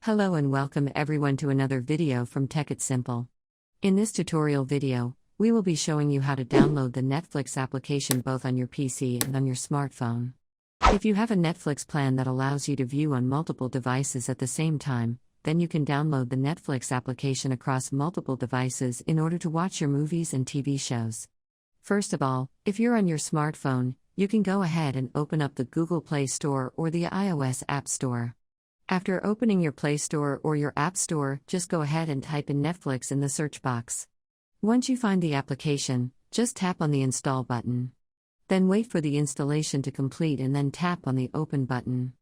Hello and welcome everyone to another video from Tech It Simple. In this tutorial video, we will be showing you how to download the Netflix application both on your PC and on your smartphone. If you have a Netflix plan that allows you to view on multiple devices at the same time, then you can download the Netflix application across multiple devices in order to watch your movies and TV shows. First of all, if you're on your smartphone, you can go ahead and open up the Google Play Store or the iOS App Store. After opening your Play Store or your App Store, just go ahead and type in Netflix in the search box. Once you find the application, just tap on the Install button. Then wait for the installation to complete and then tap on the Open button.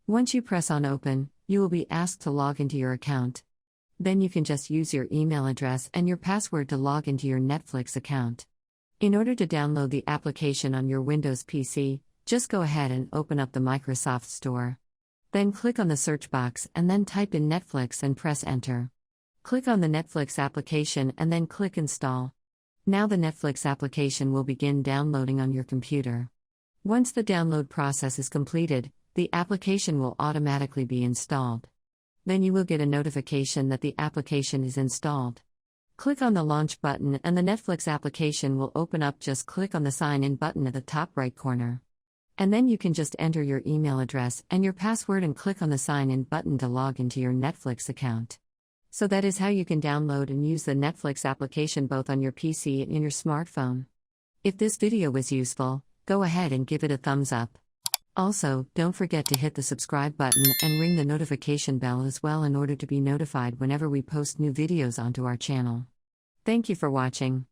Once you press on Open, you will be asked to log into your account. Then you can just use your email address and your password to log into your Netflix account. In order to download the application on your Windows PC, just go ahead and open up the Microsoft Store. Then click on the search box and then type in Netflix and press Enter. Click on the Netflix application and then click Install. Now the Netflix application will begin downloading on your computer. Once the download process is completed, the application will automatically be installed. Then you will get a notification that the application is installed. Click on the Launch button and the Netflix application will open up. Just click on the Sign In button at the top right corner. And then you can just enter your email address and your password and click on the Sign In button to log into your Netflix account. So that is how you can download and use the Netflix application both on your PC and your smartphone. If this video was useful, go ahead and give it a thumbs up. Also, don't forget to hit the subscribe button and ring the notification bell as well in order to be notified whenever we post new videos onto our channel. Thank you for watching.